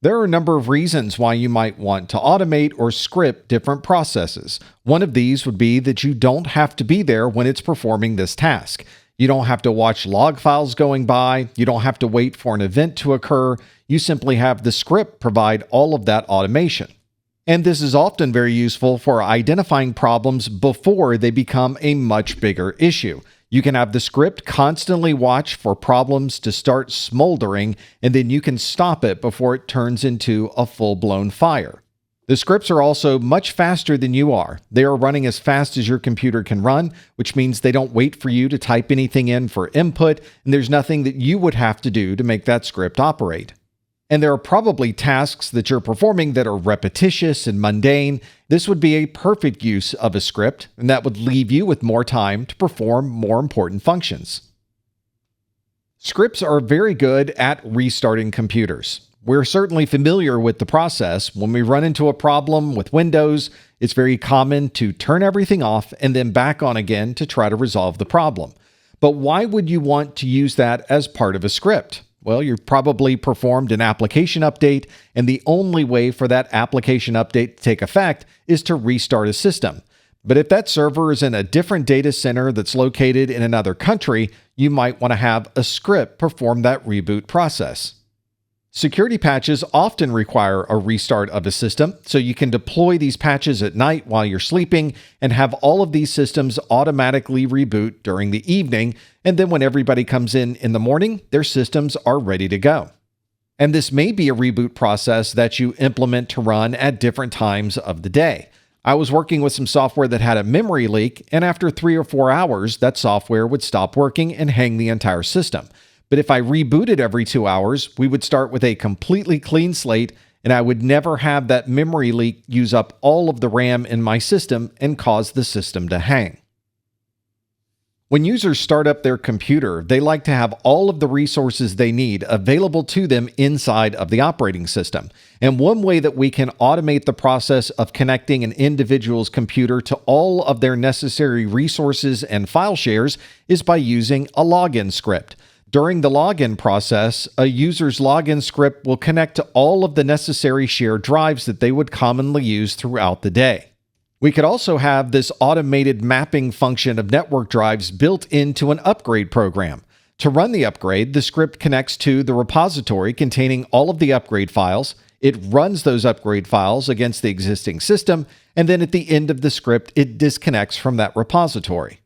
There are a number of reasons why you might want to automate or script different processes. One of these would be that you don't have to be there when it's performing this task. You don't have to watch log files going by. You don't have to wait for an event to occur. You simply have the script provide all of that automation. And this is often very useful for identifying problems before they become a much bigger issue. You can have the script constantly watch for problems to start smoldering, and then you can stop it before it turns into a full-blown fire. The scripts are also much faster than you are. They are running as fast as your computer can run, which means they don't wait for you to type anything in for input, and there's nothing that you would have to do to make that script operate. And there are probably tasks that you're performing that are repetitious and mundane. This would be a perfect use of a script, and that would leave you with more time to perform more important functions. Scripts are very good at restarting computers. We're certainly familiar with the process. When we run into a problem with Windows, it's very common to turn everything off and then back on again to try to resolve the problem. But why would you want to use that as part of a script? Well, you've probably performed an application update, and the only way for that application update to take effect is to restart a system. But if that server is in a different data center that's located in another country, you might want to have a script perform that reboot process. Security patches often require a restart of a system, so you can deploy these patches at night while you're sleeping and have all of these systems automatically reboot during the evening, and then when everybody comes in the morning, their systems are ready to go. And this may be a reboot process that you implement to run at different times of the day. I was working with some software that had a memory leak, and after 3 or 4 hours, that software would stop working and hang the entire system. But if I rebooted every 2 hours, we would start with a completely clean slate, and I would never have that memory leak use up all of the RAM in my system and cause the system to hang. When users start up their computer, they like to have all of the resources they need available to them inside of the operating system. And one way that we can automate the process of connecting an individual's computer to all of their necessary resources and file shares is by using a login script. During the login process, a user's login script will connect to all of the necessary shared drives that they would commonly use throughout the day. We could also have this automated mapping function of network drives built into an upgrade program. To run the upgrade, the script connects to the repository containing all of the upgrade files. It runs those upgrade files against the existing system, and then at the end of the script, it disconnects from that repository.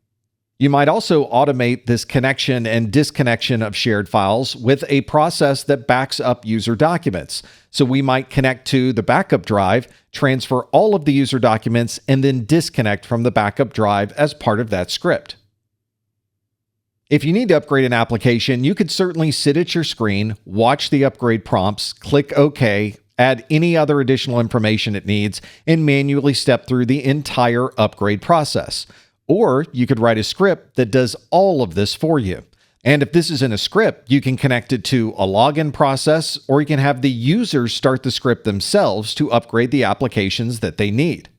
You might also automate this connection and disconnection of shared files with a process that backs up user documents. So we might connect to the backup drive, transfer all of the user documents, and then disconnect from the backup drive as part of that script. If you need to upgrade an application, you could certainly sit at your screen, watch the upgrade prompts, click OK, add any other additional information it needs, and manually step through the entire upgrade process. Or you could write a script that does all of this for you. And if this isn't a script, you can connect it to a login process, or you can have the users start the script themselves to upgrade the applications that they need.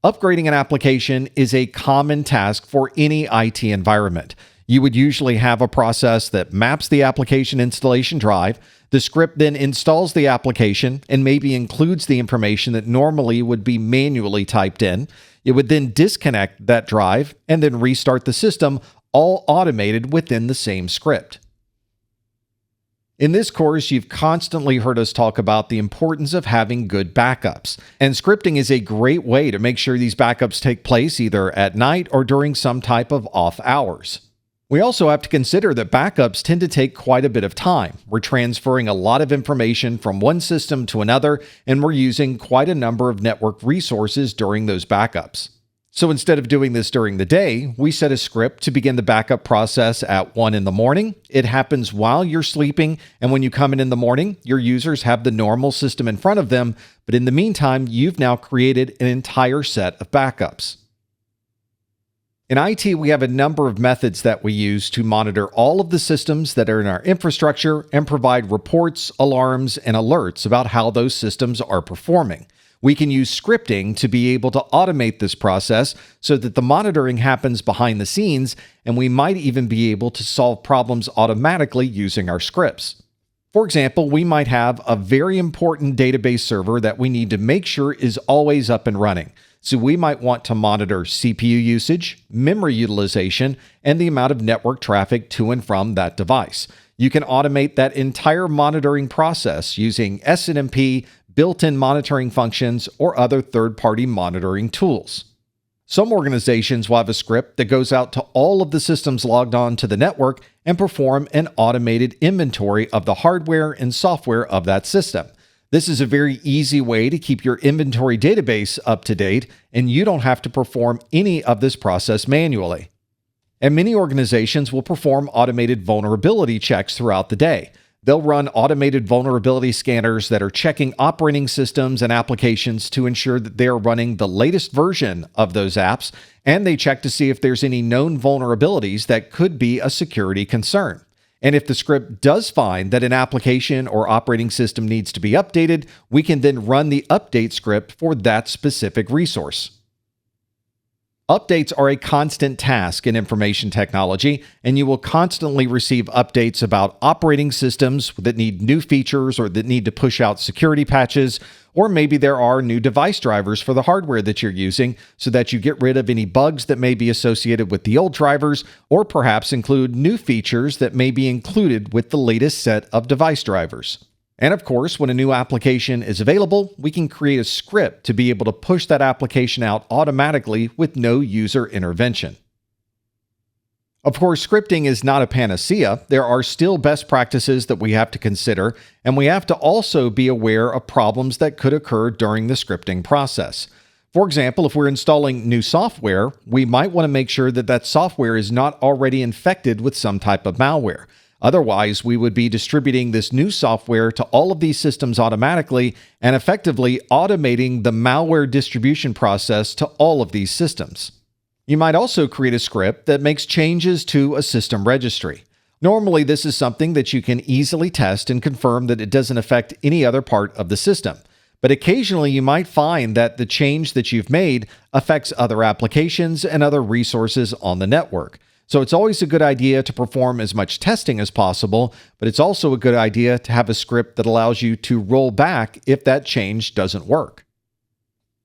Upgrading an application is a common task for any IT environment. You would usually have a process that maps the application installation drive. The script then installs the application and maybe includes the information that normally would be manually typed in. It would then disconnect that drive and then restart the system, all automated within the same script. In this course, you've constantly heard us talk about the importance of having good backups, and scripting is a great way to make sure these backups take place either at night or during some type of off hours. We also have to consider that backups tend to take quite a bit of time. We're transferring a lot of information from one system to another, and we're using quite a number of network resources during those backups. So instead of doing this during the day, we set a script to begin the backup process at 1 in the morning. It happens while you're sleeping, and when you come in the morning, your users have the normal system in front of them, but in the meantime, you've now created an entire set of backups. In IT, we have a number of methods that we use to monitor all of the systems that are in our infrastructure and provide reports, alarms, and alerts about how those systems are performing. We can use scripting to be able to automate this process so that the monitoring happens behind the scenes, and we might even be able to solve problems automatically using our scripts. For example, we might have a very important database server that we need to make sure is always up and running. So we might want to monitor CPU usage, memory utilization, and the amount of network traffic to and from that device. You can automate that entire monitoring process using SNMP, built-in monitoring functions, or other third-party monitoring tools. Some organizations will have a script that goes out to all of the systems logged on to the network and perform an automated inventory of the hardware and software of that system. This is a very easy way to keep your inventory database up to date, and you don't have to perform any of this process manually. And many organizations will perform automated vulnerability checks throughout the day. They'll run automated vulnerability scanners that are checking operating systems and applications to ensure that they are running the latest version of those apps, and they check to see if there's any known vulnerabilities that could be a security concern. And if the script does find that an application or operating system needs to be updated, we can then run the update script for that specific resource. Updates are a constant task in information technology, and you will constantly receive updates about operating systems that need new features or that need to push out security patches, or maybe there are new device drivers for the hardware that you're using so that you get rid of any bugs that may be associated with the old drivers, or perhaps include new features that may be included with the latest set of device drivers. And of course, when a new application is available, we can create a script to be able to push that application out automatically with no user intervention. Of course, scripting is not a panacea. There are still best practices that we have to consider, and we have to also be aware of problems that could occur during the scripting process. For example, if we're installing new software, we might want to make sure that that software is not already infected with some type of malware. Otherwise, we would be distributing this new software to all of these systems automatically and effectively automating the malware distribution process to all of these systems. You might also create a script that makes changes to a system registry. Normally, this is something that you can easily test and confirm that it doesn't affect any other part of the system. But occasionally, you might find that the change that you've made affects other applications and other resources on the network. So it's always a good idea to perform as much testing as possible, but it's also a good idea to have a script that allows you to roll back if that change doesn't work.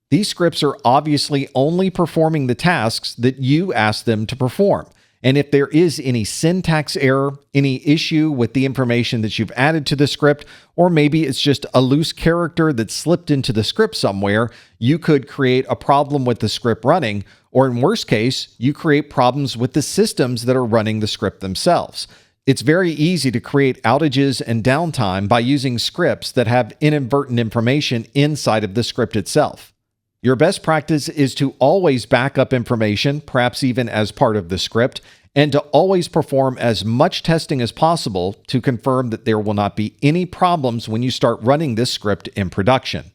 These scripts are obviously only performing the tasks that you ask them to perform. And if there is any syntax error, any issue with the information that you've added to the script, or maybe it's just a loose character that slipped into the script somewhere, you could create a problem with the script running, or in worst case, you create problems with the systems that are running the script themselves. It's very easy to create outages and downtime by using scripts that have inadvertent information inside of the script itself. Your best practice is to always back up information, perhaps even as part of the script, and to always perform as much testing as possible to confirm that there will not be any problems when you start running this script in production.